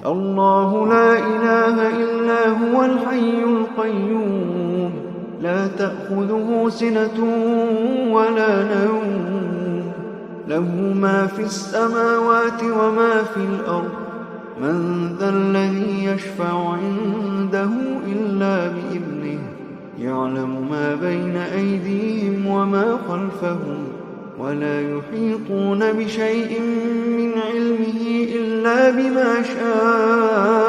الله لا إله إلا هو الحي القيوم لا تأخذه سنة ولا نوم له ما في السماوات وما في الأرض من ذا الذي يشفع عنده إلا بإذنه يعلم ما بين أيديهم وما خلفهم ولا يحيطون بشيء من علمه إلا بما شاء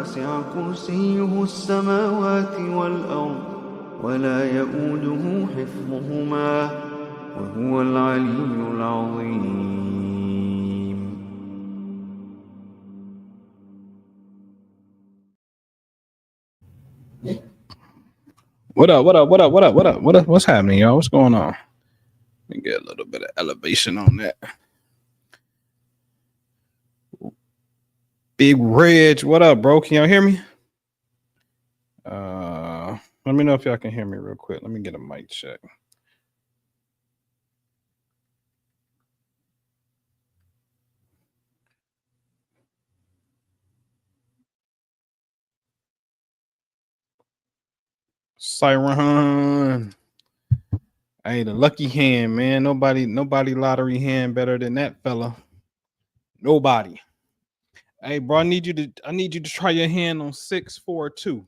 وسع كرسيه السماوات والأرض ولا يؤوده حفظهما وهو العلي العظيم. What up? What's happening, y'all? What's going on? Let me get a little bit of elevation on that. Big Reg, what up, bro? Can y'all hear me? Let me know if y'all can hear me real quick. Let me get a mic check. Siren. Hey, the lucky hand, man. Nobody lottery hand better than that fella. Nobody. Hey, bro, I need you to try your hand on 642.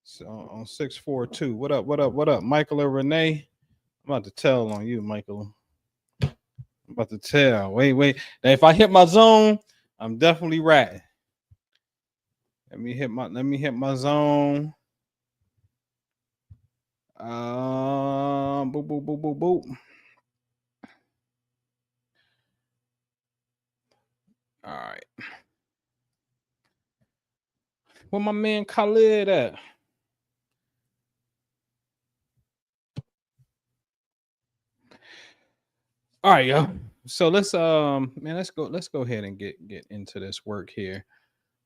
So on 642. What up? Michael or Renee? I'm about to tell on you, Michael. I'm about to tell. Wait. Now, if I hit my zone, I'm definitely ratting. Let me hit my zone. Boop. All right. Where my man Khalid at? All right, yo. So let's go ahead and get into this work here.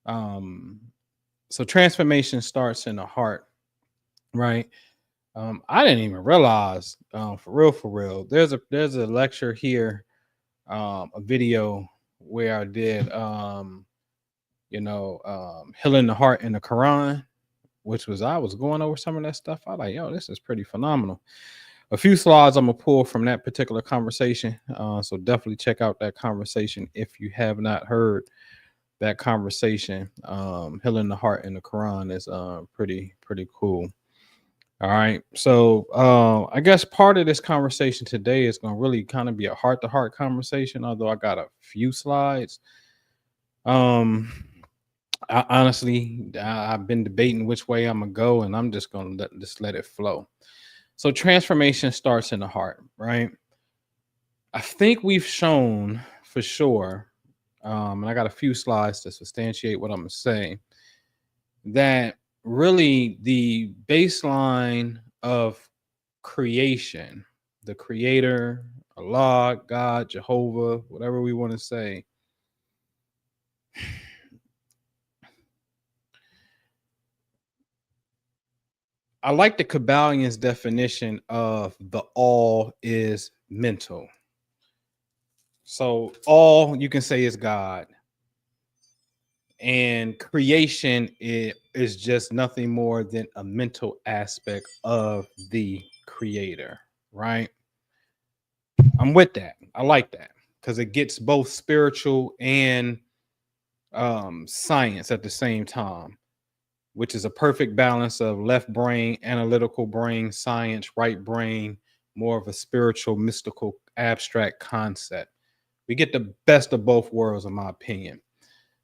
So transformation starts in the heart, right? I didn't even realize, for real. There's a lecture here, a video where I did, healing the heart in the Qur'an, which was I was going over some of that stuff. I like, yo, this is pretty phenomenal. A few slides I'm gonna pull from that particular conversation. So definitely check out that conversation if you have not heard that conversation. Healing the heart in the Quran is pretty cool. All right. So I guess part of this conversation today is gonna really kind of be a heart-to-heart conversation, although I got a few slides. I've been debating which way I'm gonna go, and I'm just gonna let it flow. So transformation starts in the heart, right? I think we've shown for sure, and I got a few slides to substantiate what I'm going to say, that really the baseline of creation, the creator, Allah, God, Jehovah, whatever we want to say, I like the Kabbalions' definition of the all is mental. So all you can say is God, and creation is just nothing more than a mental aspect of the creator, right? I'm with that. I like that because it gets both spiritual and science at the same time, which is a perfect balance of left brain, analytical brain, science, right brain, more of a spiritual, mystical, abstract concept. We get the best of both worlds, in my opinion.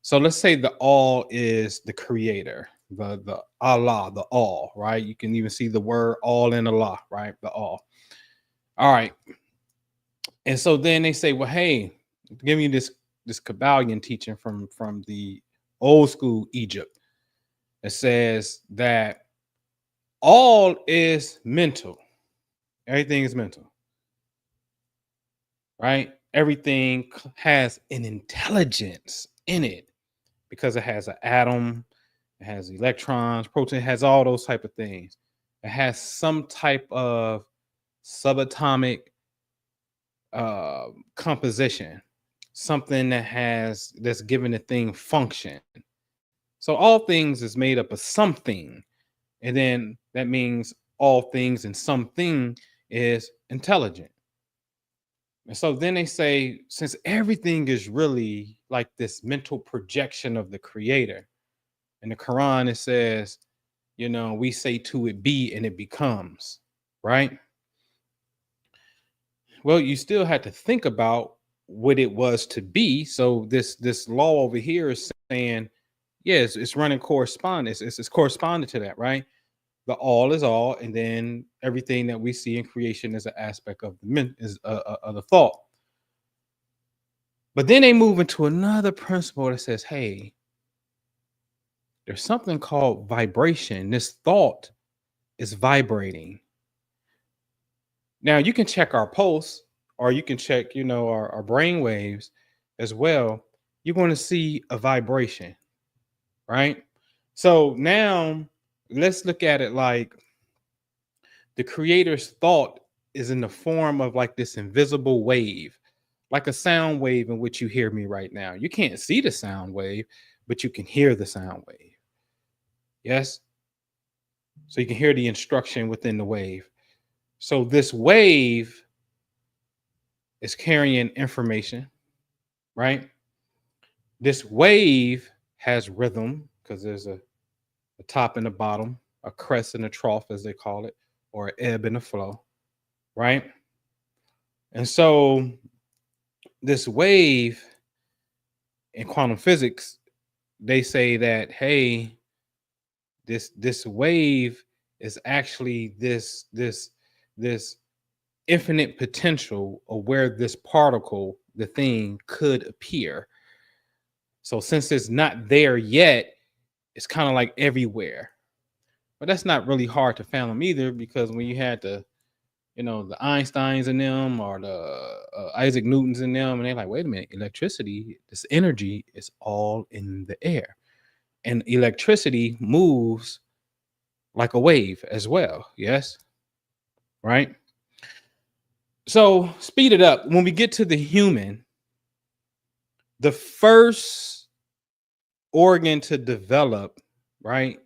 So let's say the all is the creator, the Allah, the all, right? You can even see the word all in Allah, right? The all. All right. And so then they say, well, hey, give me this Kabbalion teaching from the old school Egypt. It says that all is mental. Everything is mental. Right? Everything has an intelligence in it because it has an atom, it has electrons, protein, it has all those type of things. It has some type of subatomic composition. something that's giving the thing function. So all things is made up of something, and then that means all things and something is intelligent. And so then they say, since everything is really like this mental projection of the creator, in the Quran it says, we say to it be and it becomes, right? Well, you still had to think about what it was to be. So this law over here is saying, yes, it's running correspondence. It's corresponding to that, right? The all is all, and then everything that we see in creation is an aspect of of the thought. But then they move into another principle that says, hey, there's something called vibration. This thought is vibrating. Now you can check our pulse, or you can check, our brain waves as well. You're going to see a vibration, right? So now let's look at it like the creator's thought is in the form of like this invisible wave, like a sound wave in which you hear me right now. You can't see the sound wave, but you can hear the sound wave. Yes? So you can hear the instruction within the wave. So this wave is carrying information, right? This wave has rhythm because there's a top and a bottom, a crest and a trough, as they call it, or an ebb and a flow, right? And so this wave in quantum physics, they say that, hey, this wave is actually this infinite potential of where this particle, the thing, could appear. So since it's not there yet, it's kind of like everywhere. But that's not really hard to fathom either, because when you had the Einsteins in them, or the Isaac Newtons in them, and they're like, wait a minute, electricity, this energy is all in the air. And electricity moves like a wave as well. Yes. Right. So speed it up. When we get to the human, the first organ to develop, right,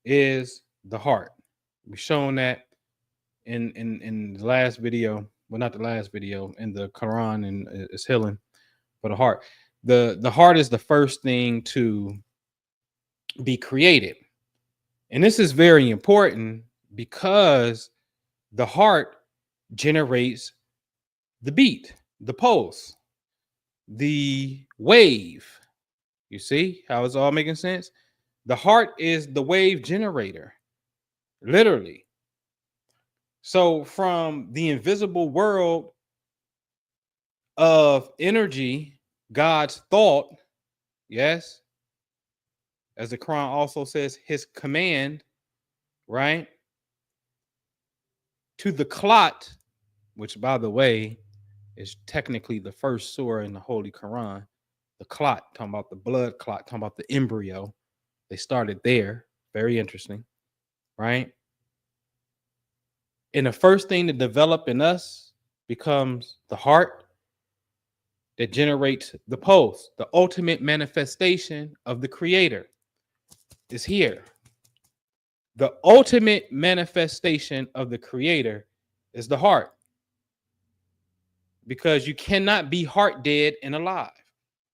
is the heart. We've shown that in the last video. Well, not the last video, in the Quran, and it's healing for the heart. The heart is the first thing to be created. And this is very important because the heart generates the beat, the pulse, the wave. You see how it's all making sense? The heart is the wave generator, literally. So from the invisible world of energy, God's thought, yes, as the Quran also says, his command, right, to the clot, which, by the way, is technically the first surah in the Holy Quran. The clot, talking about the blood clot, talking about the embryo. They started there. Very interesting, right? And the first thing to develop in us becomes the heart that generates the pulse. The ultimate manifestation of the creator is here. The ultimate manifestation of the creator is the heart. Because you cannot be heart dead and alive.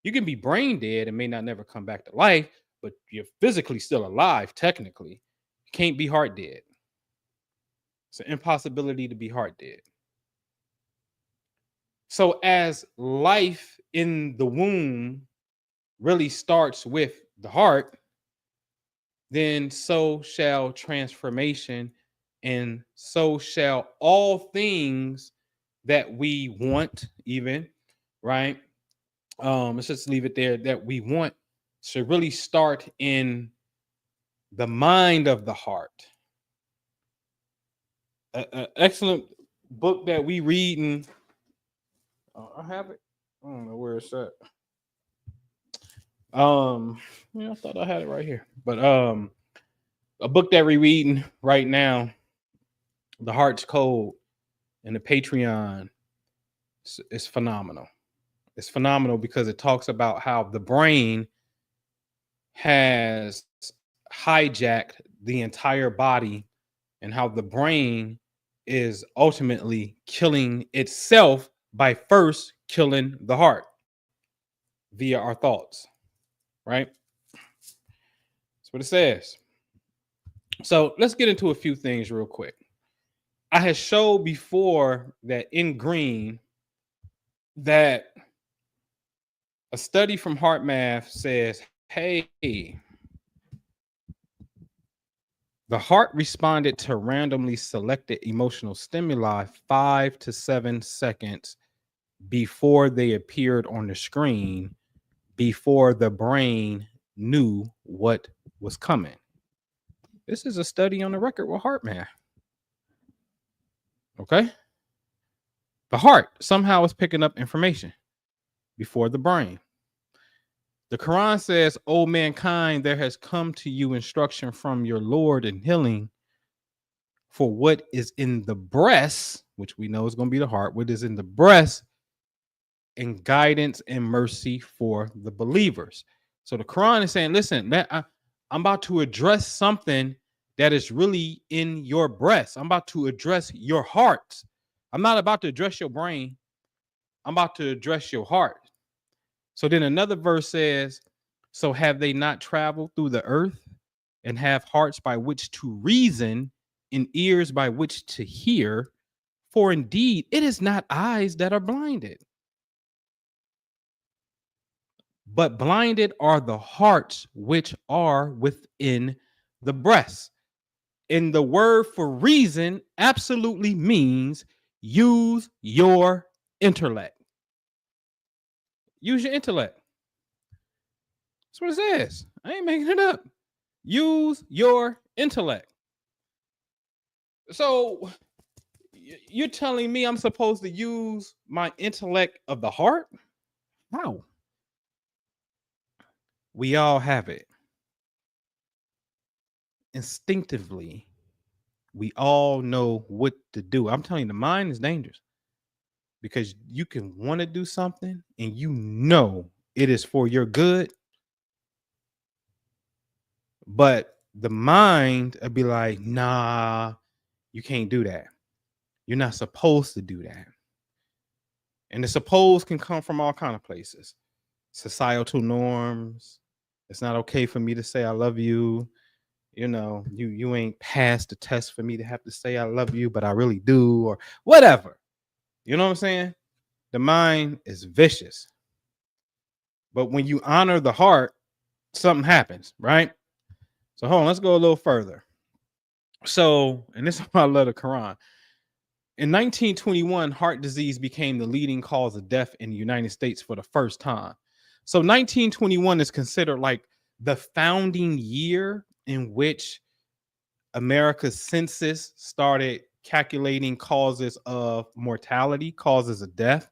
You can be brain dead and may not never come back to life, but you're physically still alive, technically. You can't be heart dead. It's an impossibility to be heart dead. So as life in the womb really starts with the heart, then so shall transformation, and so shall all things that we want, even, right? Let's just leave it there, that we want should really start in the mind of the heart. An excellent book that we read, and I have it. I don't know where it's at. I thought I had it right here, but a book that we're reading right now, The Heart's Code, and the Patreon, it's phenomenal. It's phenomenal because it talks about how the brain has hijacked the entire body and how the brain is ultimately killing itself by first killing the heart via our thoughts, right? That's what it says. So let's get into a few things real quick. I had showed before that in green that a study from Heart Math says, hey, the heart responded to randomly selected emotional stimuli 5 to 7 seconds before they appeared on the screen, before the brain knew what was coming. This is a study on the record with Heart Math. Okay. The heart somehow is picking up information before the brain. The Quran says, "O mankind, there has come to you instruction from your Lord and healing for what is in the breast," which we know is going to be the heart, what is in the breast, and guidance and mercy for the believers. So the Quran is saying, listen, I'm about to address something that is really in your breast. I'm about to address your heart. I'm not about to address your brain. I'm about to address your heart. So then another verse says, so have they not traveled through the earth and have hearts by which to reason and ears by which to hear? For indeed, it is not eyes that are blinded, but blinded are the hearts which are within the breast. And the word for reason absolutely means use your intellect. Use your intellect. That's what it says. I ain't making it up. Use your intellect. So you're telling me I'm supposed to use my intellect of the heart? Wow. We all have it. Instinctively, we all know what to do. I'm telling you, the mind is dangerous because you can want to do something and you know it is for your good, but the mind will be like, nah, you can't do that. You're not supposed to do that. And the suppose can come from all kind of places. Societal norms. It's not okay for me to say I love you. You know, you ain't passed the test for me to have to say I love you, but I really do, or whatever. You know what I'm saying? The mind is vicious. But when you honor the heart, something happens, right? So hold on, let's go a little further. So, and this is why I love the Quran. In 1921, heart disease became the leading cause of death in the United States for the first time. So 1921 is considered like the founding year in which America's census started calculating causes of mortality, causes of death.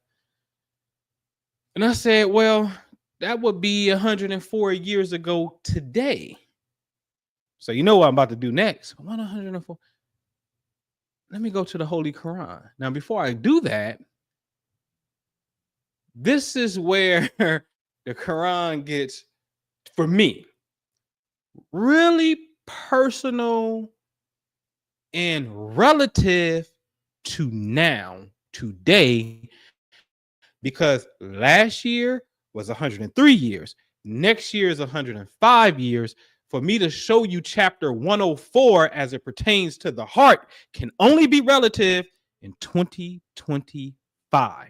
And I said, well, that would be 104 years ago today. So you know what I'm about to do next? 104. Let me go to the Holy Quran. Now, before I do that, this is where the Quran gets, for me, really personal and relative to now, today, because last year was 103 years. Next year is 105 years. For me to show you chapter 104 as it pertains to the heart can only be relative in 2025.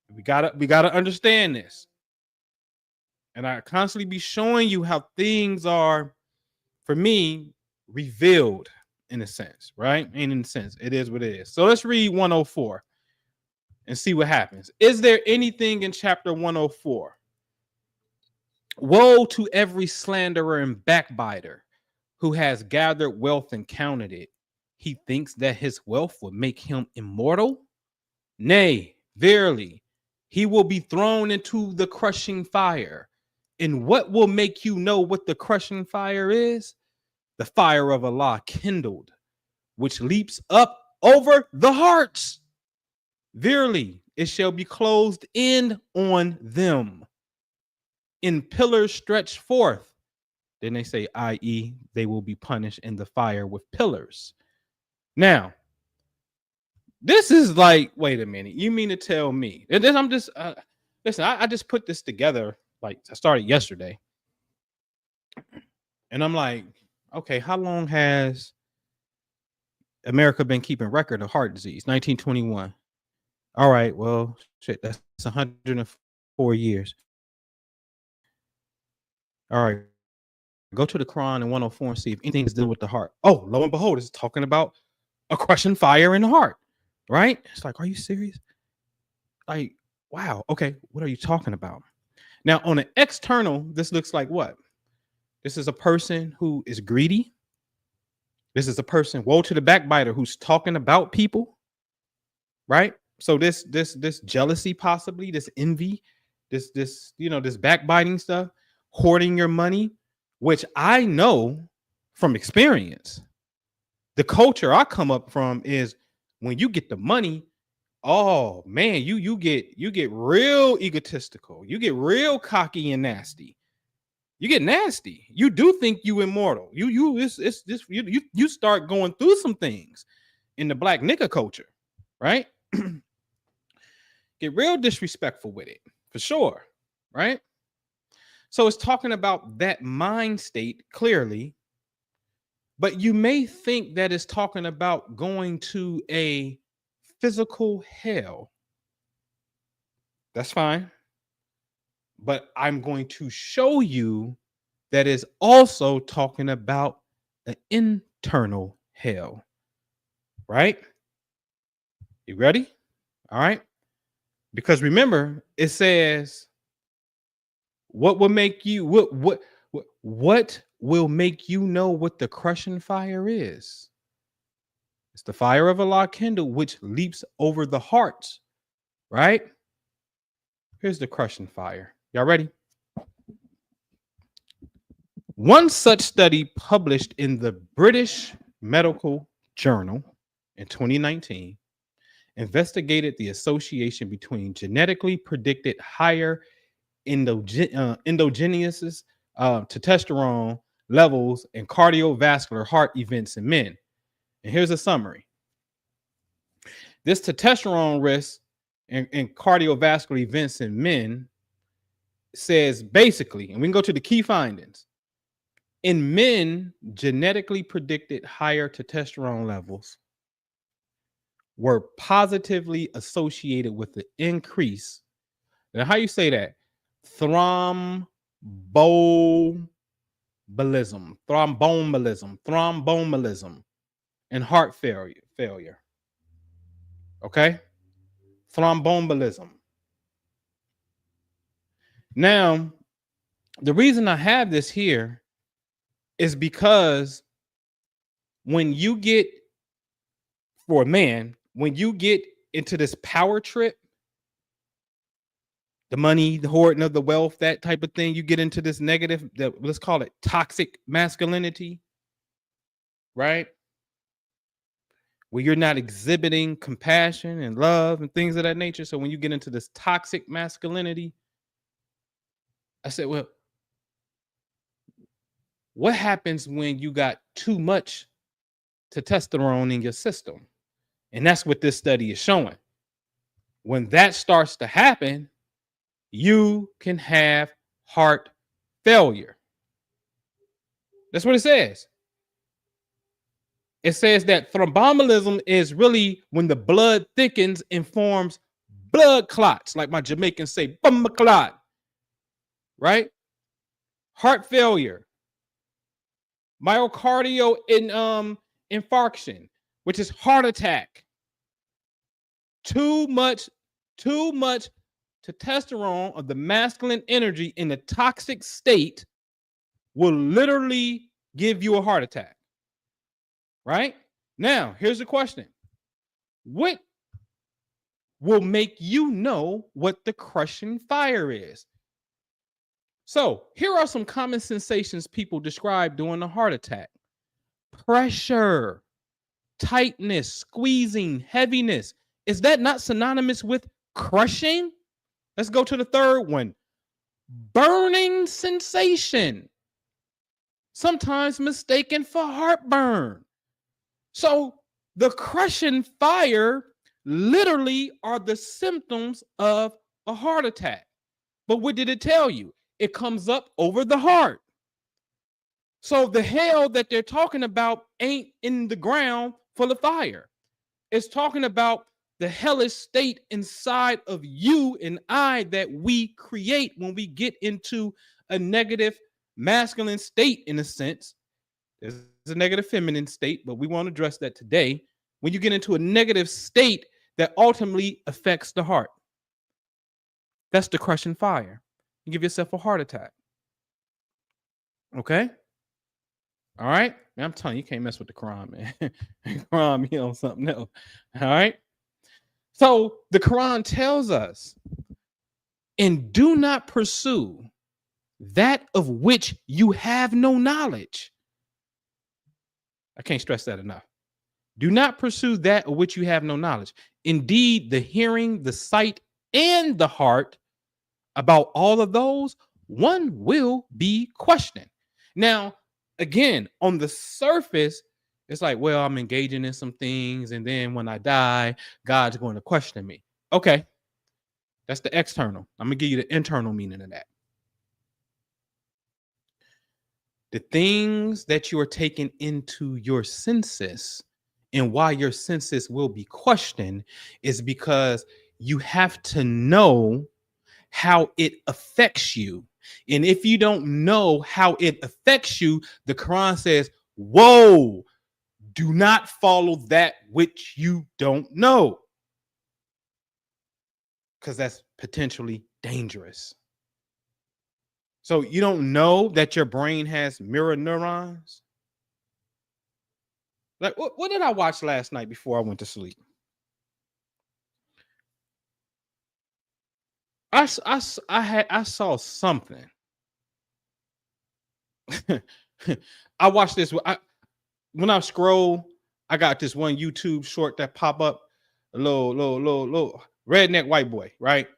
We gotta understand this. And I constantly be showing you how things are, for me, revealed in a sense, right? And in a sense, it is what it is. So let's read 104 and see what happens. Is there anything in chapter 104? Woe to every slanderer and backbiter who has gathered wealth and counted it. He thinks that his wealth will make him immortal? Nay, verily, he will be thrown into the crushing fire. And what will make you know what the crushing fire is? The fire of Allah kindled, which leaps up over the hearts. Verily, it shall be closed in on them, in pillars stretched forth. Then they say, i.e., they will be punished in the fire with pillars. Now, this is like, wait a minute, you mean to tell me? And then I'm just, listen, I just put this together, like I started yesterday. And I'm like, okay, how long has America been keeping record of heart disease? 1921. All right, well, shit, that's 104 years. All right, go to the Qur'an and 104 and see if anything is dealing with the heart. Oh, lo and behold, it's talking about a crushing fire in the heart, right? It's like, are you serious? Like, wow, okay, what are you talking about? Now, on an external, this looks like what? This is a person who is greedy. This is a person, woe to the backbiter, who's talking about people, right? So this jealousy, possibly this envy, this this backbiting stuff, hoarding your money, which I know from experience. The culture I come up from is when you get the money, oh man, you get real egotistical, you get real cocky and nasty. You get nasty. You do think you immortal. You start going through some things in the black nigga culture, right? Get real disrespectful with it, for sure, right? So it's talking about that mind state clearly, but you may think that it's talking about going to a physical hell. That's fine. But I'm going to show you that is also talking about an internal hell, right? You ready? All right. Because remember, it says, what will make you what will make you know what the crushing fire is? It's the fire of Allah kindled, which leaps over the hearts, right? Here's the crushing fire. Y'all ready? One such study published in the British Medical Journal in 2019 investigated the association between genetically predicted higher endogenous testosterone levels and cardiovascular heart events in men. And here's a summary. This testosterone risk and cardiovascular events in men says basically, and we can go to the key findings. In men, genetically predicted higher testosterone levels were positively associated with the increase. Now, how you say that? Thromboembolism, and heart failure. Okay? Thromboembolism. Now, the reason I have this here is because when you get, for a man, when you get into this power trip, the money, the hoarding of the wealth, that type of thing, you get into this negative, let's call it toxic masculinity, right? Where you're not exhibiting compassion and love and things of that nature. So when you get into this toxic masculinity, I said, well, what happens when you got too much testosterone in your system? And that's what this study is showing. When that starts to happen, you can have heart failure. That's what it says. It says that thromboembolism is really when the blood thickens and forms blood clots, like my Jamaicans say, bumba clot, right? Heart failure, myocardial infarction, which is heart attack. Too much testosterone of the masculine energy in a toxic state will literally give you a heart attack. Right? Now, here's the question. What will make you know what the crushing fire is? So, here are some common sensations people describe during a heart attack. Pressure, tightness, squeezing, heaviness. Is that not synonymous with crushing. Let's go to the third one. Burning sensation, sometimes mistaken for heartburn. So the crushing fire literally are the symptoms of a heart attack. But what did it tell you? It comes up over the heart. So the hell that they're talking about ain't in the ground full of fire. It's talking about the hellish state inside of you and I that we create when we get into a negative masculine state, in a sense. There's a negative feminine state, but we won't address that today. When you get into a negative state that ultimately affects the heart, that's the crushing fire. You give yourself a heart attack. Okay? All right? Man, I'm telling you, you can't mess with the Quran, man. Quran, on something else. All right? So the Quran tells us, and do not pursue that of which you have no knowledge. I can't stress that enough. Do not pursue that of which you have no knowledge. Indeed, the hearing, the sight, and the heart, about all of those, one will be questioned. Now, again, on the surface, it's like, well, I'm engaging in some things, and then when I die, God's going to question me. Okay, that's the external. I'm going to give you the internal meaning of that. The things that you are taking into your senses, and why your senses will be questioned, is because you have to know how it affects you. And if you don't know how it affects you, the Quran says, whoa, do not follow that which you don't know, because that's potentially dangerous. So you don't know that your brain has mirror neurons? Like, what did I watch last night before I went to sleep? I saw something. I watched this. When I scroll, I got this one YouTube short that pop up, a little redneck white boy, right?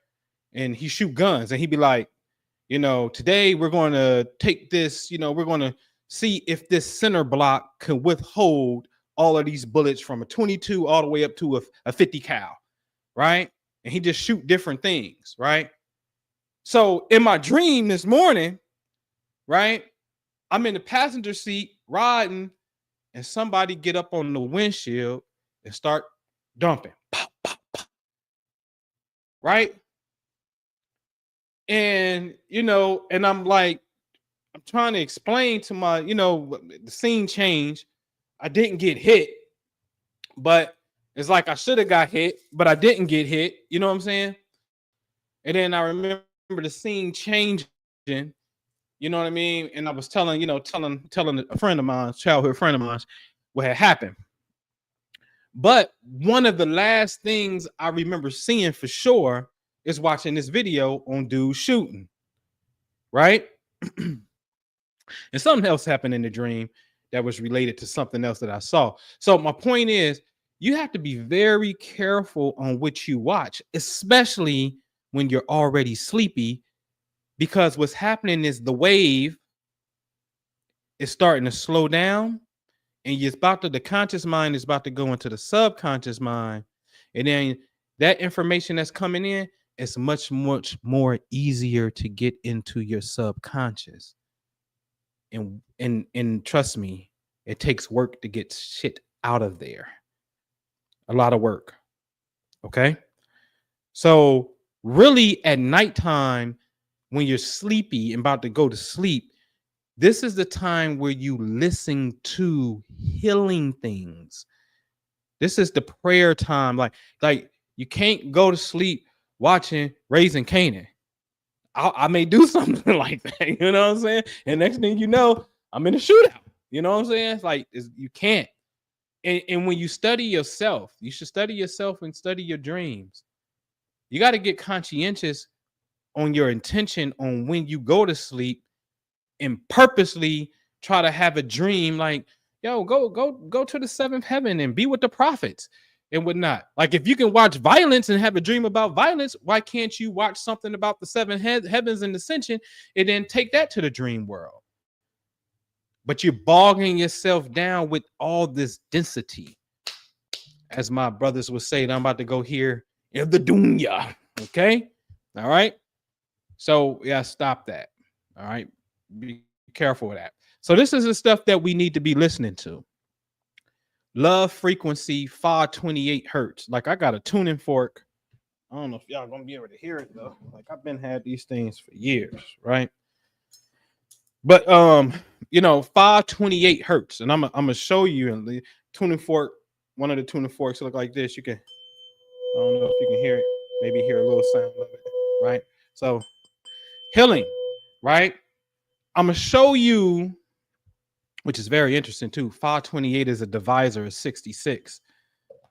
And he shoot guns, and he be like, today we're going to take this, we're going to see if this center block can withhold all of these bullets from a 22 all the way up to a 50 cal, right? And he just shoot different things, right? So in my dream this morning, right, I'm in the passenger seat riding, and somebody get up on the windshield and start dumping. Pop, pop, pop. Right? And, and I'm like, I'm trying to explain to my, the scene change. I didn't get hit, but it's like I should have got hit, but I didn't get hit. You know what I'm saying? And then I remember the scene changing, you know what I mean? And I was telling a friend of mine, childhood friend of mine, what had happened. But one of the last things I remember seeing for sure is watching this video on dude shooting, right? And something else happened in the dream that was related to something else that I saw. So my point is, you have to be very careful on what you watch, especially when you're already sleepy, because what's happening is the wave is starting to slow down, and the conscious mind is about to go into the subconscious mind, and then that information that's coming in is much more easier to get into your subconscious. And trust me, it takes work to get shit out of there. A lot of work. Okay? So really at nighttime, when you're sleepy and about to go to sleep, this is the time where you listen to healing things. This is the prayer time. Like you can't go to sleep watching Raising Canaan. I may do something like that, you know what I'm saying? And next thing you know, I'm in a shootout. You know what I'm saying? It's like you can't. And when you study yourself, you should study yourself and study your dreams. You got to get conscientious on your intention on when you go to sleep, and purposely try to have a dream like, yo, go to the seventh heaven and be with the prophets. and whatnot. Like if you can watch violence and have a dream about violence, why can't you watch something about the seven heavens and ascension and then take that to the dream world? But you're bogging yourself down with all this density. As my brothers would say, I'm about to go here in the dunya. Okay. All right. So yeah, stop that. All right. Be careful with that. So this is the stuff that we need to be listening to. Love frequency 528 hertz. Like I got a tuning fork. I don't know if y'all gonna be able to hear it though. Like I've been had these things for years, right? But 528 hertz, and I'm gonna show you in the tuning fork. One of the tuning forks look like this. You can, I don't know if you can hear it. Maybe hear a little sound of it, right? So healing, right? I'm gonna show you, which is very interesting too. 528 is a divisor of 66,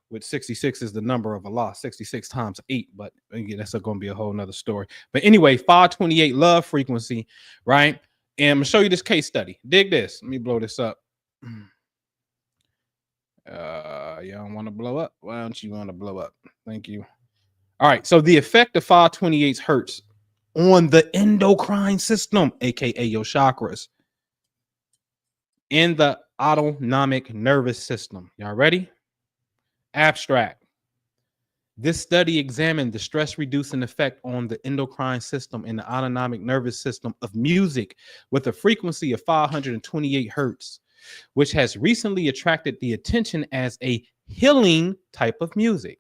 which 66 is the number of Allah, 66 times 8. But again, that's going to be a whole nother story. But anyway, 528 love frequency, right? And I'm gonna show you this case study. Dig this. Let me blow this up. You don't want to blow up? Why don't you want to blow up? Thank you. All right. So the effect of 528 hertz on the endocrine system, aka your chakras, in the autonomic nervous system. Y'all ready? Abstract. This study examined the stress-reducing effect on the endocrine system and the autonomic nervous system of music with a frequency of 528 hertz, which has recently attracted the attention as a healing type of music.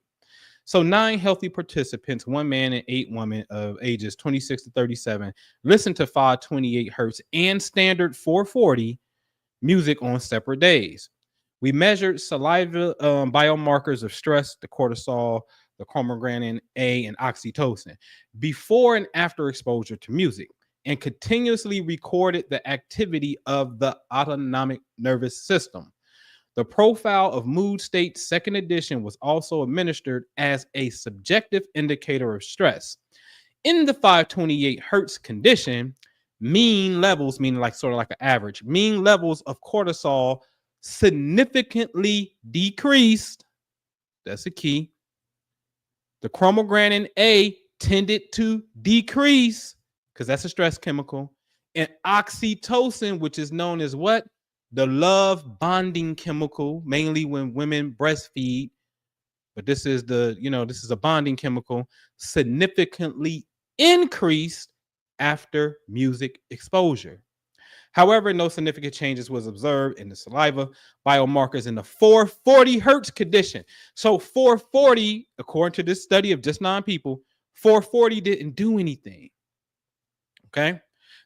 So 9 healthy participants, 1 man and 8 women of ages 26 to 37, listened to 528 hertz and standard 440 music on separate days. We measured saliva biomarkers of stress, the cortisol, the chromogranin A, and oxytocin before and after exposure to music, and continuously recorded the activity of the autonomic nervous system. The profile of mood state second edition was also administered as a subjective indicator of stress. In the 528 hertz condition, mean levels, meaning like sort of like an average, mean levels of cortisol significantly decreased. That's a key. The chromogranin A tended to decrease because that's a stress chemical. And oxytocin, which is known as what? The love bonding chemical, mainly when women breastfeed. But this is this is a bonding chemical, significantly increased after music exposure. However, no significant changes was observed in the saliva biomarkers in the 440 hertz condition. So 440, according to this study of just 9 people, 440 didn't do anything. Okay.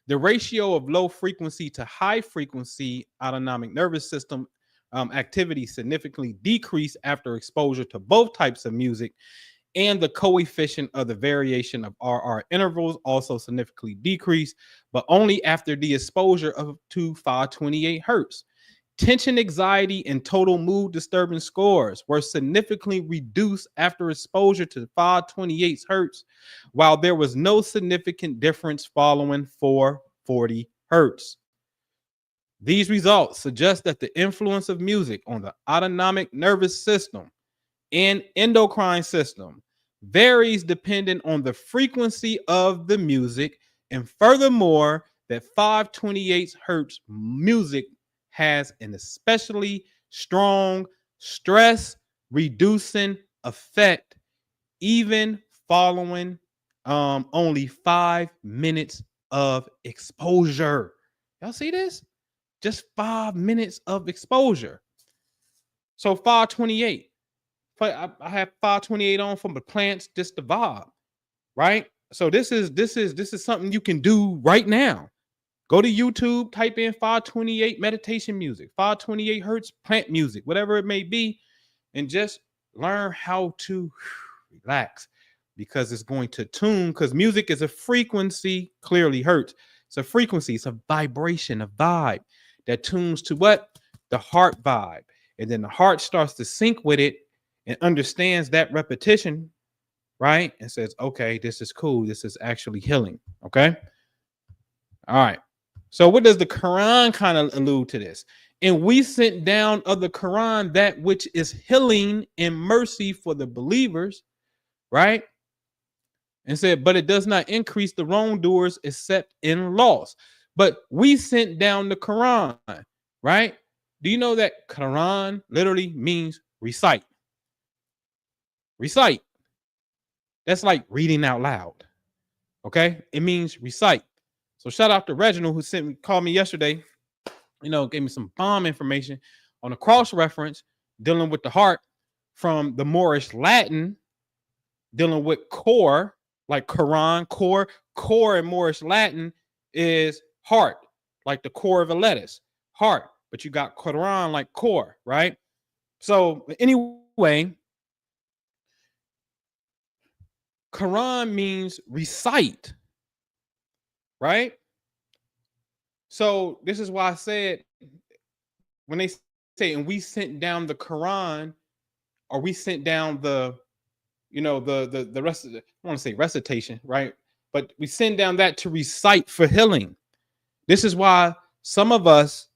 The ratio of low frequency to high frequency autonomic nervous system activity significantly decreased after exposure to both types of music, and the coefficient of the variation of RR intervals also significantly decreased, but only after the exposure to 528 hertz. Tension, anxiety, and total mood disturbance scores were significantly reduced after exposure to 528 hertz, while there was no significant difference following 440 hertz. These results suggest that the influence of music on the autonomic nervous system and endocrine system varies dependent on the frequency of the music, and furthermore, that 528 hertz music has an especially strong stress reducing effect, even following only 5 minutes of exposure. Y'all see this? Just 5 minutes of exposure. So 528. I have 528 on from the plants, just the vibe, right? So this is something you can do right now. Go to YouTube, type in 528 meditation music, 528 hertz plant music, whatever it may be, and just learn how to relax, because it's going to tune, because music is a frequency, clearly hertz. It's a frequency, it's a vibration, a vibe that tunes to what? The heart vibe. And then the heart starts to sync with it and understands that repetition, right? And says, okay, this is cool. This is actually healing. Okay. All right. So what does the Quran kind of allude to this? And we sent down of the Quran that which is healing and mercy for the believers, right? And said, but it does not increase the wrongdoers except in loss. But we sent down the Quran, right? Do you know that Quran literally means recite? Recite. That's like reading out loud. Okay, it means recite. So shout out to Reginald who called me yesterday. Gave me some bomb information on a cross reference dealing with the heart from the Moorish Latin, dealing with core, like Quran, core in Moorish Latin is heart, like the core of a lettuce, heart. But you got Quran like core, right? So anyway, Quran means recite, right? So this is why I said when they say, and we sent down the Quran, or we sent down the rest of the, I want to say recitation, right? But we send down that to recite for healing. This is why some of us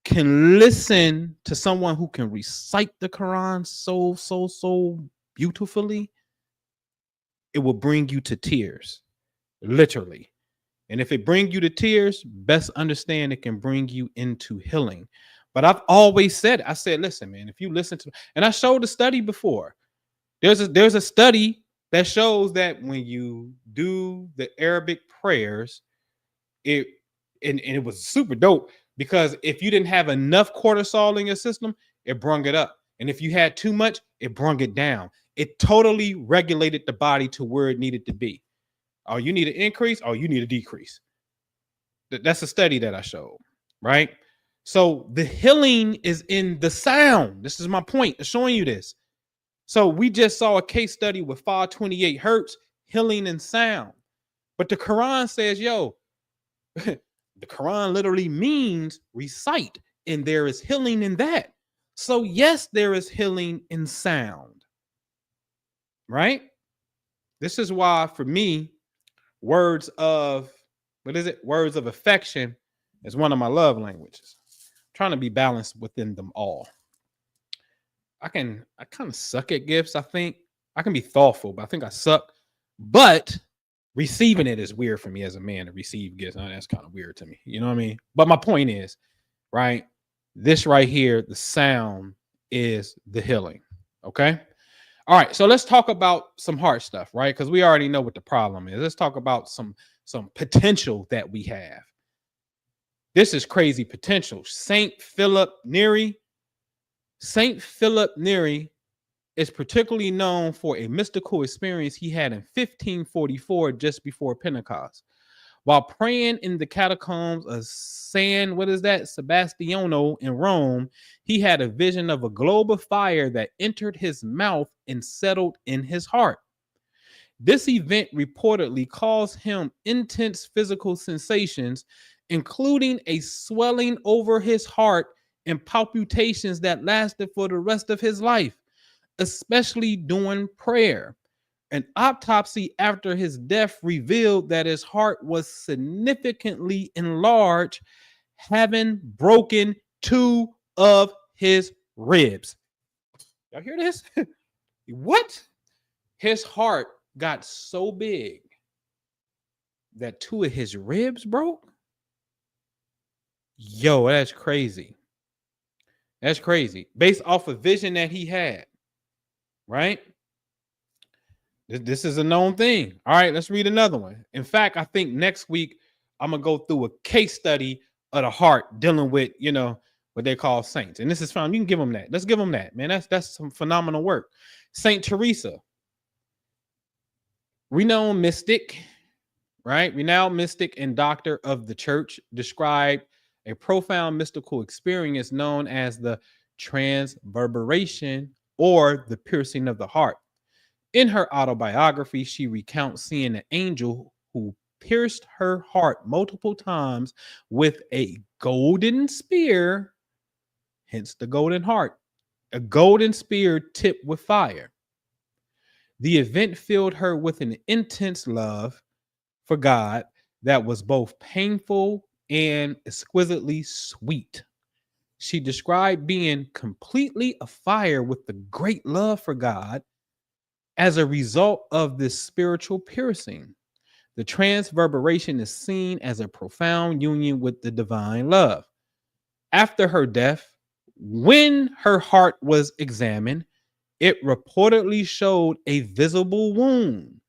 can listen to someone who can recite the Quran so beautifully. It will bring you to tears, literally. And if it brings you to tears, best understand it can bring you into healing. But I've always said, I said, listen, man, if you listen to, and I showed a study before. There's a study that shows that when you do the Arabic prayers, and it was super dope, because if you didn't have enough cortisol in your system, it brung it up. And if you had too much, it brung it down. It totally regulated the body to where it needed to be. Oh, you need an increase? Oh, you need a decrease. That's a study that I showed, right? So the healing is in the sound. This is my point of showing you this. So we just saw a case study with 528 hertz, healing and sound. But the Quran says, yo, the Quran literally means recite, and there is healing in that. So yes, there is healing in sound, right? This is why, for me, words of affection is one of my love languages. I'm trying to be balanced within them all. I kind of suck at gifts. I think I can be thoughtful, but I think I suck. But receiving it is weird for me as a man to receive gifts. Now, that's kind of weird to me. You know what I mean? But my point is, right? This right here, the sound is the healing. Okay. All right. So let's talk about some heart stuff, right? Because we already know what the problem is. Let's talk about some potential that we have. This is crazy potential. Saint Philip Neri is particularly known for a mystical experience he had in 1544, just before Pentecost. While praying in the catacombs of Sebastiano in Rome, he had a vision of a globe of fire that entered his mouth and settled in his heart. This event reportedly caused him intense physical sensations, including a swelling over his heart and palpitations that lasted for the rest of his life, especially during prayer. An autopsy after his death revealed that his heart was significantly enlarged, having broken 2 of his ribs. Y'all hear this? What? His heart got so big that 2 of his ribs broke? Yo, that's crazy. That's crazy. Based off a vision that he had, right? This is a known thing. All right, let's read another one. In fact, I think next week I'm going to go through a case study of the heart dealing with, what they call saints. And this is fine. You can give them that. Let's give them that, man. That's some phenomenal work. Saint Teresa, renowned mystic, right? Renowned mystic and doctor of the church, described a profound mystical experience known as the transverberation, or the piercing of the heart. In her autobiography, she recounts seeing an angel who pierced her heart multiple times with a golden spear, hence the golden heart, a golden spear tipped with fire. The event filled her with an intense love for God that was both painful and exquisitely sweet. She described being completely afire with the great love for God as a result of this spiritual piercing. The transverberation is seen as a profound union with the divine love. After her death, when her heart was examined, it reportedly showed a visible wound,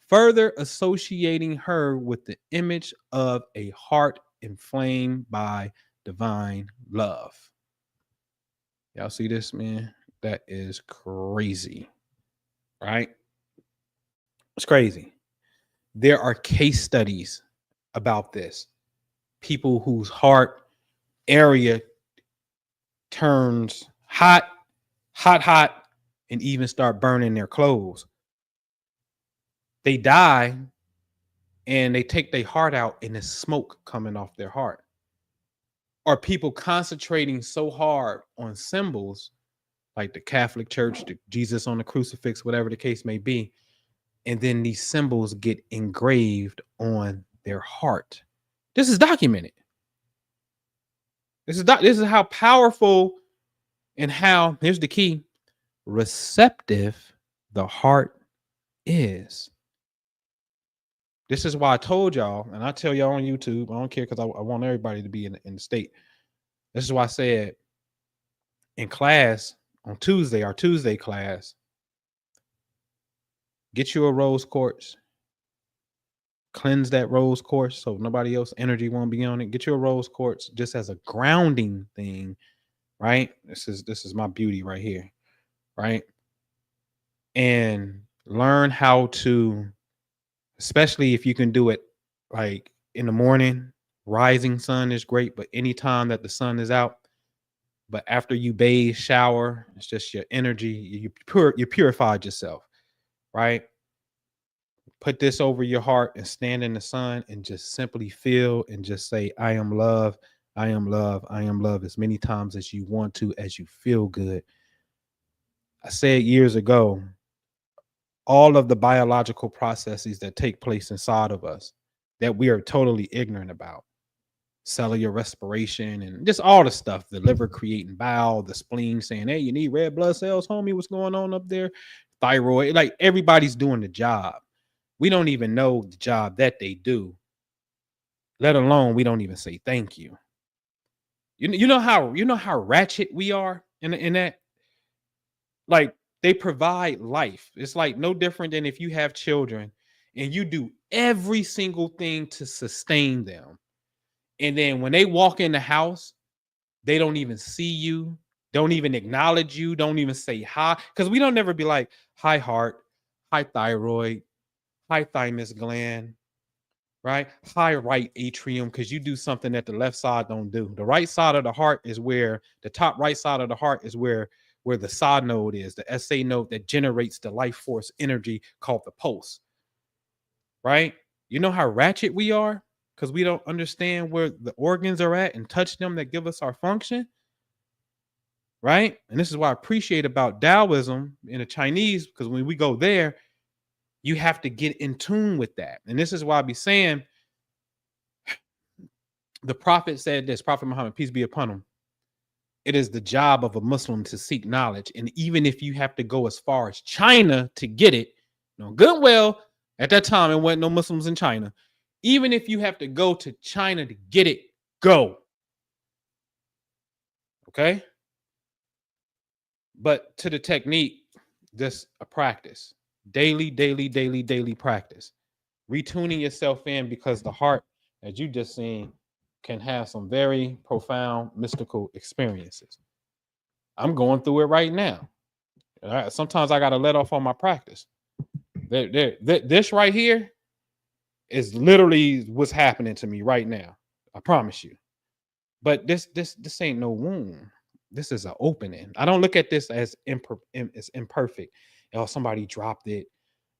further associating her with the image of a heart inflamed by divine love. Y'all see this, man? That is crazy, right? It's crazy. There are case studies about this. People whose heart area turns hot, hot, and even start burning their clothes. They die and they take their heart out and there's smoke coming off their heart. Or people concentrating so hard on symbols like the Catholic Church, the Jesus on the crucifix, whatever the case may be, and then these symbols get engraved on their heart. This is documented. This is how powerful and how, here's the key, receptive the heart is. This is why I told y'all, and I tell y'all on YouTube, I don't care because I want everybody to be in the state. This is why I said in class on Tuesday, our Tuesday class, get you a rose quartz, cleanse that rose quartz so nobody else energy won't be on it. Get you a rose quartz just as a grounding thing, right? This is my beauty right here, right? And learn how to, especially if you can do it like in the morning, rising sun is great, but anytime that the sun is out, but after you bathe, shower, it's just your energy, you purified yourself, right? Put this over your heart and stand in the sun and just simply feel and just say, I am love, I am love, I am love, as many times as you want to, as you feel good. I said years ago, all of the biological processes that take place inside of us that we are totally ignorant about, cellular respiration and just all the stuff, the liver creating bile, the spleen saying, hey, you need red blood cells, homie, what's going on up there? Thyroid, like everybody's doing the job. We don't even know the job that they do, let alone we don't even say thank you. You know how ratchet we are in that, like, they provide life. It's like no different than if you have children and you do every single thing to sustain them. And then when they walk in the house, they don't even see you, don't even acknowledge you, don't even say hi. Because we don't never be like, hi, heart, hi, thyroid, hi, thymus gland, right? Hi, right atrium, because you do something that the left side don't do. The right side of the heart is where the top right side of the heart is where the SA node is, the SA node that generates the life force energy called the pulse, right? You know how ratchet we are because we don't understand where the organs are at and touch them that give us our function, right? And this is what I appreciate about Taoism in the Chinese, because when we go there, you have to get in tune with that. And this is why I be saying, the prophet said this, Prophet Muhammad, peace be upon him, it is the job of a Muslim to seek knowledge. And even if you have to go as far as China to get it, good, well, at that time, it wasn't no Muslims in China. Even if you have to go to China to get it, go. Okay? But to the technique, just a practice. Daily practice. Retuning yourself in, because the heart, as you just seen, can have some very profound mystical experiences. I'm going through it right now. Sometimes I got to let off on my practice. This right here is literally what's happening to me right now. I promise you. But this ain't no wound. This is an opening. I don't look at this as imperfect. Oh, somebody dropped it.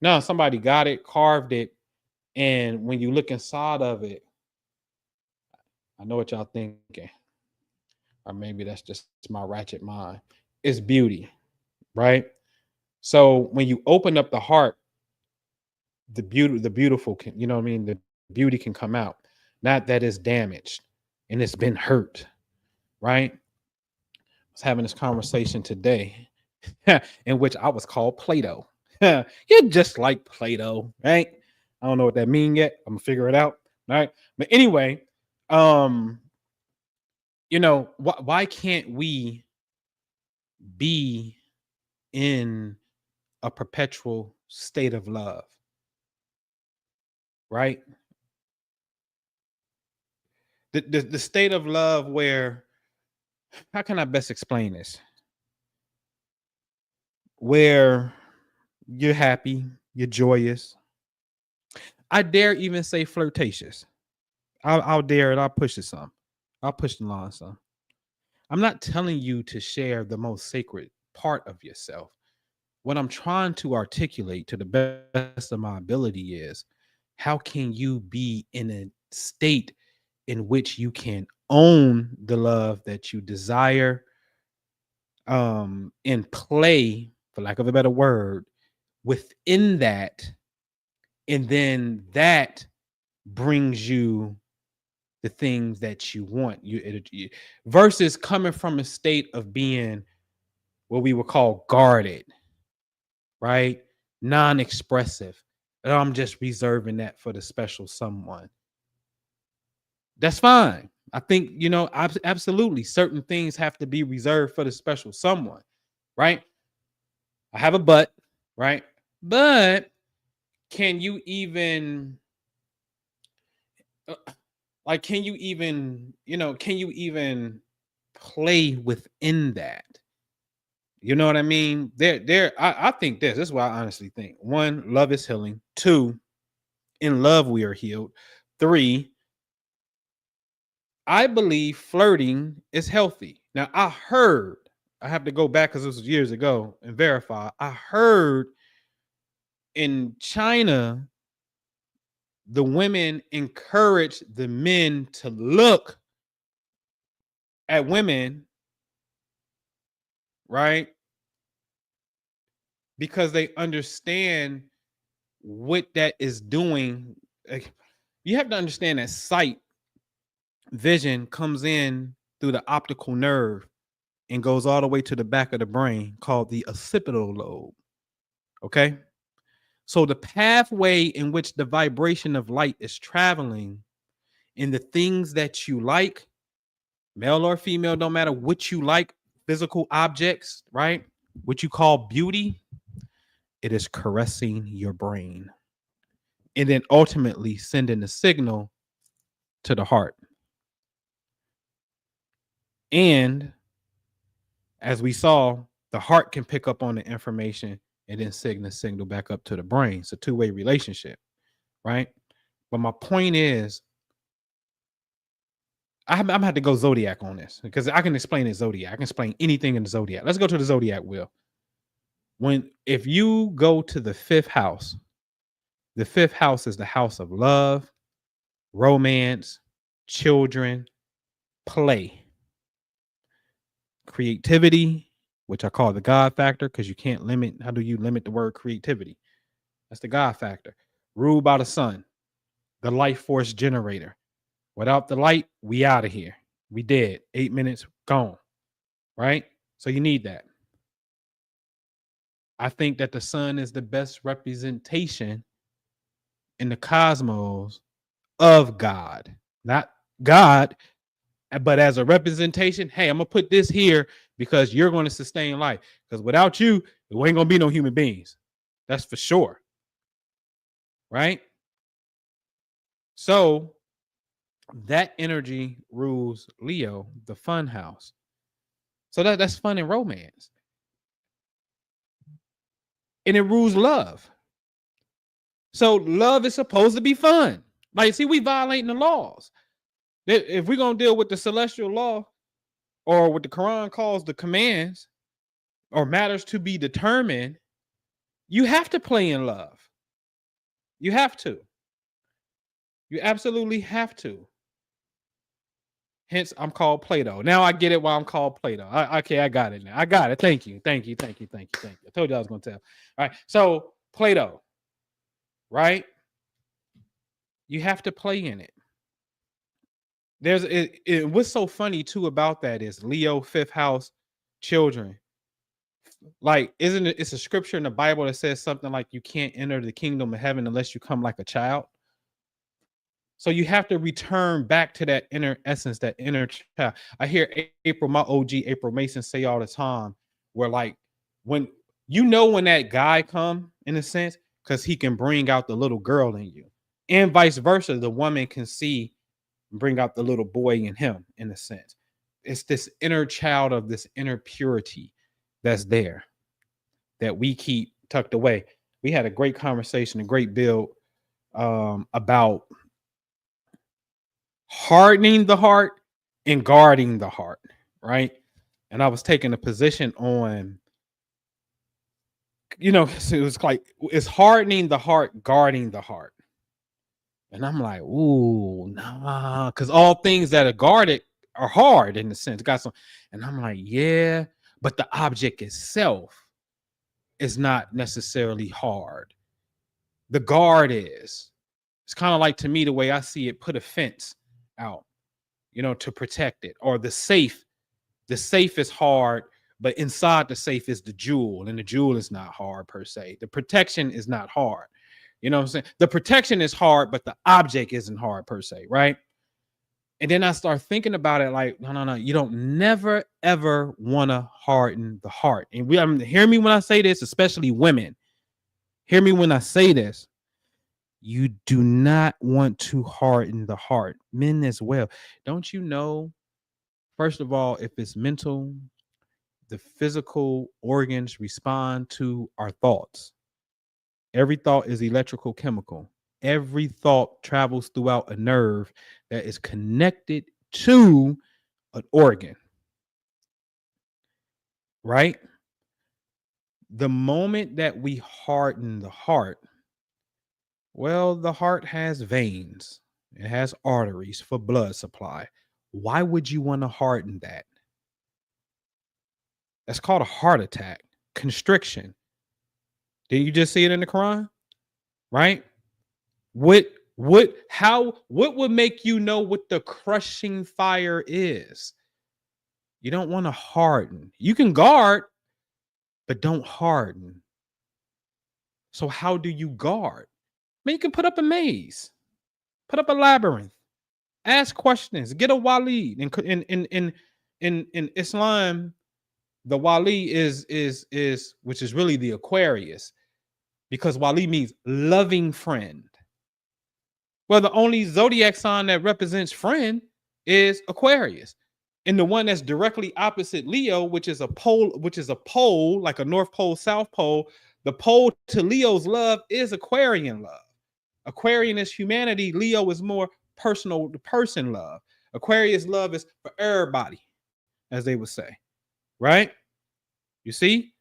No, somebody got it, carved it, and when you look inside of it, I know what y'all thinking, or maybe that's just my ratchet mind. It's beauty, right? So when you open up the heart, the beautiful can, you know what I mean? The beauty can come out. Not that it's damaged and it's been hurt, right? was having this conversation today in which I was called Plato. You're just like Plato, right? I don't know what that means yet. I'm gonna figure it out. All right. But anyway, um, why can't we be in a perpetual state of love, right? The state of love where, how can I best explain this? Where you're happy, you're joyous. I dare even say flirtatious. I'll dare it. I'll push it some. I'll push the line some. I'm not telling you to share the most sacred part of yourself. What I'm trying to articulate to the best of my ability is, how can you be in a state in which you can own the love that you desire, and play, for lack of a better word, within that, and then that brings you the things that you want, versus coming from a state of being what we would call guarded, right? Non-expressive. And I'm just reserving that for the special someone. That's fine. I think, absolutely certain things have to be reserved for the special someone, right? I have a but, right? But can you even, can you even play within that? You know what I mean? I think this is what I honestly think. One, love is healing. Two, in love we are healed. Three, I believe flirting is healthy. Now, I have to go back because this was years ago and verify. I heard in China, the women encourage the men to look at women, right? Because they understand what that is doing. Like, you have to understand that sight, vision comes in through the optical nerve and goes all the way to the back of the brain, called the occipital lobe. Okay. So the pathway in which the vibration of light is traveling in the things that you like, male or female, don't matter what you like, physical objects, right? What you call beauty, it is caressing your brain and then ultimately sending a signal to the heart. And as we saw, the heart can pick up on the information and then signal back up to the brain. It's a two-way relationship, right? But my point is, I'm gonna have to go zodiac on this because I can explain it zodiac. I can explain anything in the zodiac. Let's go to the zodiac wheel. If you go to the fifth house is the house of love, romance, children, play, creativity, which I call the God factor, because you can't limit. How do you limit the word creativity? That's the God factor. Ruled by the sun, the life force generator. Without the light, we out of here. We dead. 8 minutes, gone. Right? So you need that. I think that the sun is the best representation in the cosmos of God. Not God, but as a representation. Hey, I'm going to put this here because you're going to sustain life. Because without you, there ain't going to be no human beings. That's for sure. Right? So that energy rules Leo, the fun house. So that's fun and romance. And it rules love. So love is supposed to be fun. Like, see, we violating the laws. If we're going to deal with the celestial law, or what the Quran calls the commands or matters to be determined, you have to play in love. You have to. You absolutely have to. Hence, I'm called Plato. Now I get it why I'm called Plato. Okay, I got it now. I got it. Thank you. I told you I was going to tell. All right. So Plato, right? You have to play in it. What's so funny too about that is Leo, fifth house. children. Like, isn't it? It's a scripture in the Bible that says something like, "You can't enter the kingdom of heaven unless you come like a child." So you have to return back to that inner essence, that inner child. I hear April, my OG April Mason, say all the time, where like when when that guy come in a sense, because he can bring out the little girl in you, and vice versa, the woman can see and bring out the little boy in him in a sense. It's this inner child of this inner purity that's there that we keep tucked away. We had a great conversation, a great build about hardening the heart and guarding the heart, right? And I was taking a position on, so it was like, it's hardening the heart, guarding the heart. And I'm like, ooh, nah, because all things that are guarded are hard in the sense. Got some, and I'm like, yeah, but the object itself is not necessarily hard. The guard is. It's kind of like, to me, the way I see it, put a fence out, to protect it. Or the safe is hard, but inside the safe is the jewel, and the jewel is not hard per se. The protection is not hard. You know what I'm saying? The protection is hard, but the object isn't hard per se, right? And then I start thinking about it like, no. You don't never, ever want to harden the heart. And hear me when I say this, especially women. Hear me when I say this. You do not want to harden the heart. Men as well. Don't you know, first of all, if it's mental, the physical organs respond to our thoughts. Every thought is electrical chemical. Every thought travels throughout a nerve that is connected to an organ. Right? The moment that we harden the heart, well, the heart has veins. It has arteries for blood supply. Why would you want to harden that? That's called a heart attack, constriction. Did you just see it in the Quran? Right? What would make you know what the crushing fire is? You don't want to harden. You can guard, but don't harden. So how do you guard? I mean, you can put up a maze, put up a labyrinth, ask questions, get a wali. In Islam, the wali is which is really the Aquarius, because wali means loving friend. Well, the only zodiac sign that represents friend is Aquarius. And the one that's directly opposite Leo, which is a pole, like a North Pole, South Pole, the pole to Leo's love is Aquarian love. Aquarian is humanity. Leo is more personal to person love. Aquarius love is for everybody, as they would say. Right? You see?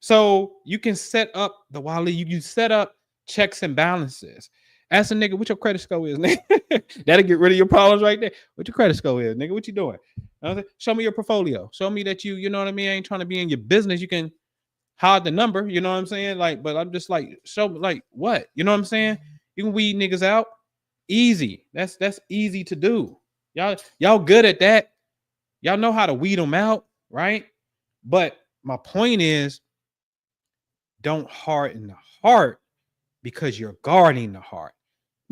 So you can set up the wali, you set up checks and balances. Ask a nigga what your credit score is, nigga. That'll get rid of your problems right there. What your credit score is, nigga? What you doing? Show me your portfolio. Show me that you know what I mean? I ain't trying to be in your business. You can hide the number, you know what I'm saying? Like, but I'm just like, show me like what? You know what I'm saying? You can weed niggas out. Easy. That's easy to do. Y'all good at that. Y'all know how to weed them out, right? But my point is, don't harden the heart because you're guarding the heart.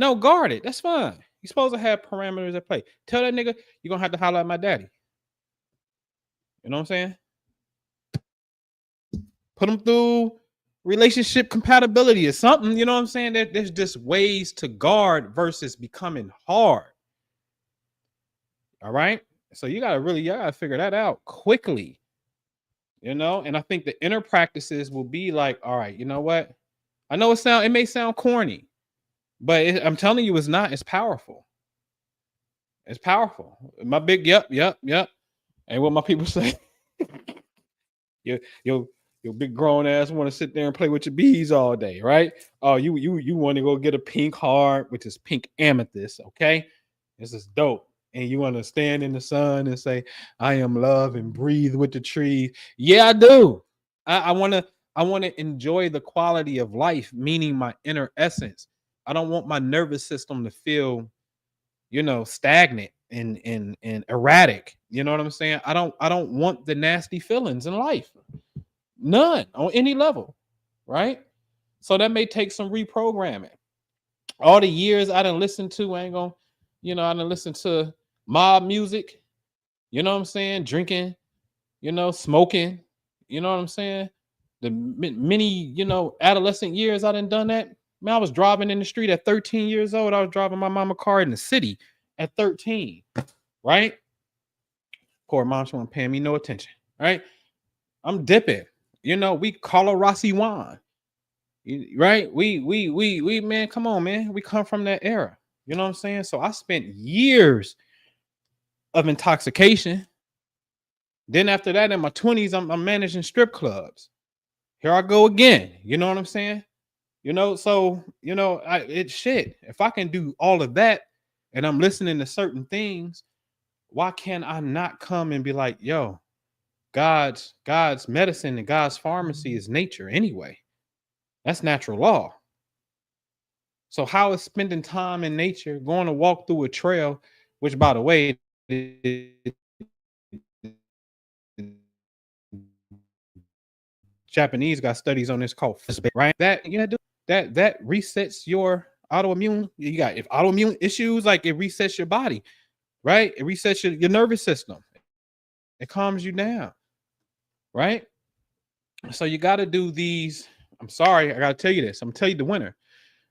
No, guard it. That's fine. You're supposed to have parameters at play. Tell that nigga you're gonna have to holler at my daddy. You know what I'm saying? Put him through relationship compatibility or something. You know what I'm saying? There's just ways to guard versus becoming hard. All right. So you gotta figure that out quickly. And I think the inner practices will be like, all right, you know what? I know it may sound corny, but I'm telling you, it's not. It's powerful. It's powerful. My big yep. And what my people say, your big grown ass want to sit there and play with your bees all day, right? Oh, you want to go get a pink heart, which is pink amethyst. Okay, this is dope. And you want to stand in the sun and say, "I am love," and breathe with the trees. Yeah, I do. I want to enjoy the quality of life, meaning my inner essence. I don't want my nervous system to feel, stagnant and erratic. You know what I'm saying? I don't want the nasty feelings in life. None on any level, right? So that may take some reprogramming. All the years I didn't listen to, I ain't gonna, I didn't listen to mob music, you know what I'm saying? Drinking, smoking, you know what I'm saying? The many, adolescent years I done that. Man, I was driving in the street at 13 years old. I was driving my mama car in the city at 13, right? Poor mom, she wasn't paying me no attention, right? I'm dipping. We Carlo Rossi wine, right? We, man, come on, man. We come from that era. You know what I'm saying? So I spent years of intoxication. Then after that, in my 20s, I'm managing strip clubs. Here I go again. You know what I'm saying? So it's shit. If I can do all of that and I'm listening to certain things, why can't I not come and be like, yo, God's medicine and God's pharmacy is nature anyway. That's natural law. So how is spending time in nature, going to walk through a trail, which by the way, Japanese got studies on this called right? That that resets your autoimmune. You got if autoimmune issues, like it resets your body, right? It resets your nervous system. It calms you down, right? So you got to do these. I'm sorry, I got to tell you this. I'm gonna tell you the winner.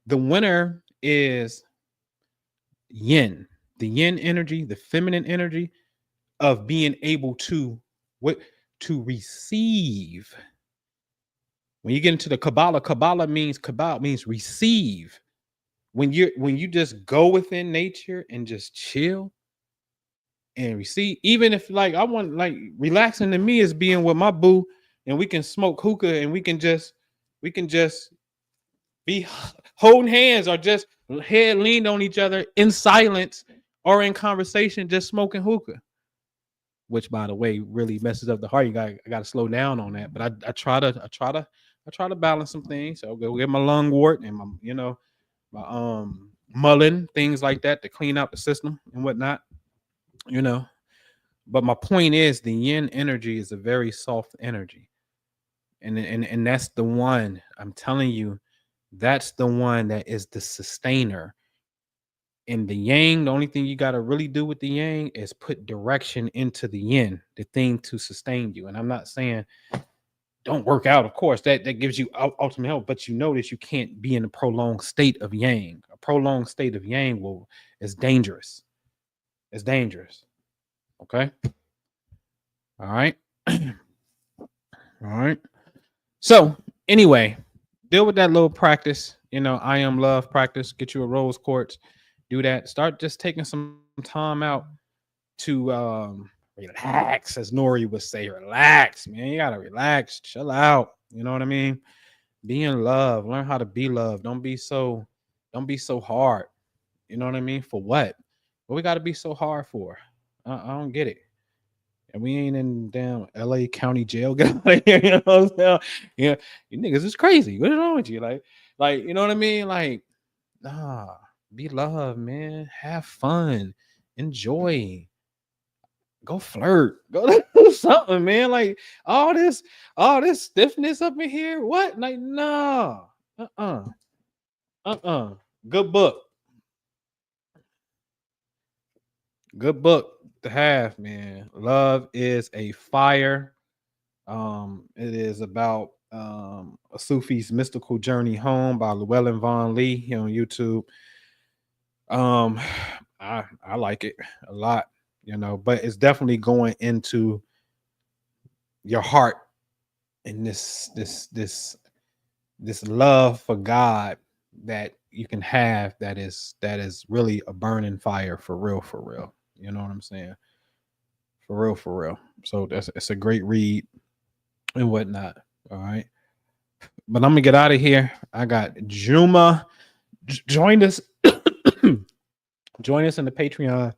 The winner is yin, the yin energy, the feminine energy of being able to what to receive. When you get into the Kabbalah means receive. When you just go within nature and just chill and receive, even if like I want like relaxing to me is being with my boo and we can smoke hookah and we can just be holding hands or just head leaned on each other in silence or in conversation, just smoking hookah. Which, by the way, really messes up the heart. I got to slow down on that. But I try to balance some things. So I'll go get my lungwort and my mullein, things like that to clean out the system and whatnot. But my point is, the yin energy is a very soft energy, and that's the one I'm telling you. That's the one that is the sustainer. In the yang, the only thing you got to really do with the yang is put direction into the yin, the thing to sustain you. And I'm not saying don't work out, of course, that gives you ultimate health, but you notice you can't be in a prolonged state of yang. A prolonged state of yang is dangerous. It's dangerous. Okay. All right. All right. So anyway, deal with that little practice. I am love practice. Get you a rose quartz. Do that. Start just taking some time out to relax, as Nori would say. Relax, man. You gotta relax, chill out. You know what I mean? Be in love. Learn how to be loved. Don't be so hard. You know what I mean? For what? What we gotta be so hard for? I don't get it. And we ain't in damn LA County jail. Get out of here. You know what I'm saying? Yeah, you niggas is crazy. What is wrong with you? Like, you know what I mean? Like, nah, be loved, man. Have fun. Enjoy. Go flirt. Go do something, man. Like all this stiffness up in here. What? Like, no. Uh-uh. Good book. Good book to have, man. Love is a Fire. It is about a Sufi's mystical journey home by Llewellyn Von Lee here on YouTube. I like it a lot, but it's definitely going into your heart and this love for God that you can have that is really a burning fire for real. You know what I'm saying? For real. So it's a great read and whatnot. All right. But I'm gonna get out of here. I got Juma. Join us. Join us in the Patreon.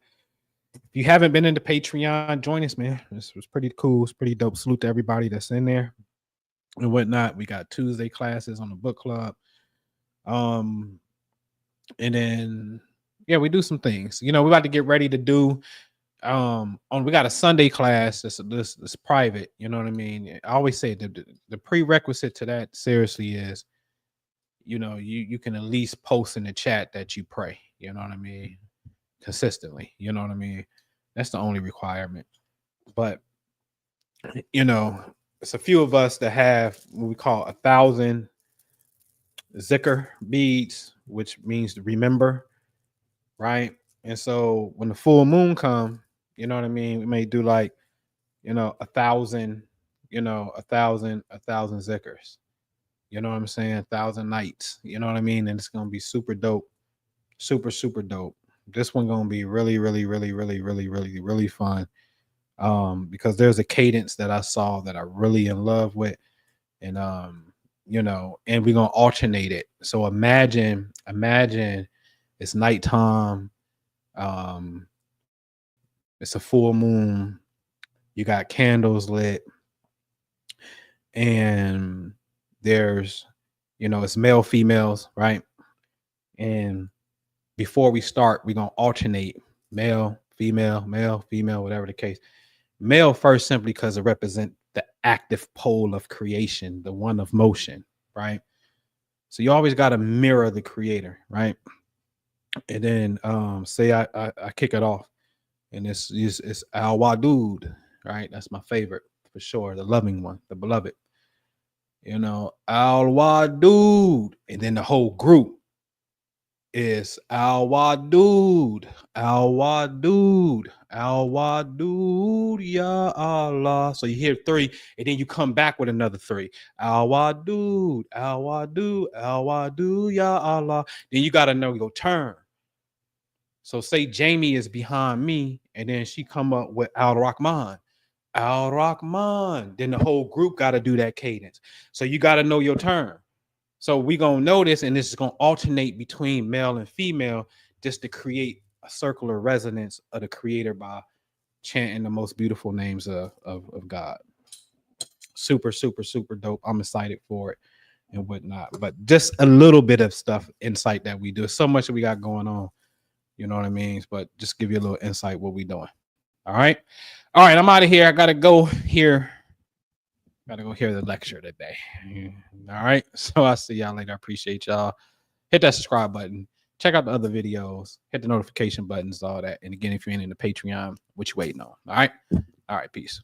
If you haven't been in the Patreon, join us, man. This was pretty cool. It's pretty dope. Salute to everybody that's in there and whatnot. We got Tuesday classes on the book club. And then we do some things. We're about to get ready to do we got a Sunday class this private, you know what I mean? I always say the prerequisite to that seriously is, you can at least post in the chat that you pray, you know what I mean, consistently, you know what I mean? That's the only requirement. But it's a few of us that have what we call 1,000 zikr beads, which means to remember, right? And so when the full moon come, you know what I mean, we may do like, 1,000, 1,000 zikrs. You know what I'm saying? 1,000 nights. You know what I mean? And it's gonna be super dope, super super dope. This one gonna be really really really really really really really fun. Because there's a cadence that I saw that I really in love with, and and we're gonna alternate it. So imagine it's nighttime. Um, it's a full moon. You got candles lit, and there's, it's male, females, right? And before we start, we're gonna alternate male, female, whatever the case. Male first, simply because it represents the active pole of creation, the one of motion, right? So you always got to mirror the creator, right? And then say I kick it off, and it's Al Wadud, right? That's my favorite for sure, the loving one, the beloved. Al Wadud, and then the whole group is Al Wadud, Al Wadud, Al Wadud, Ya Allah. So you hear 3, and then you come back with another 3. Al Wadud, Al Wadud, Al Wadud, Ya Allah. Then you got to know your turn. So say Jamie is behind me, and then she come up with Al Rahman. Al Rahman. Then the whole group got to do that cadence. So you got to know your turn. So we gonna know this, and this is gonna alternate between male and female, just to create a circular resonance of the creator by chanting the most beautiful names of God. Super, super, super dope. I'm excited for it and whatnot. But just a little bit of stuff, insight that we do. So much that we got going on. You know what I mean? But just give you a little insight what we doing. All right. All right. I'm out of here. I gotta go here. Gotta go hear the lecture today. All right. So I'll see y'all later. I appreciate y'all. Hit that subscribe button. Check out the other videos. Hit the notification buttons, all that. And again, if you're in the Patreon, what you waiting on? All right. All right. Peace.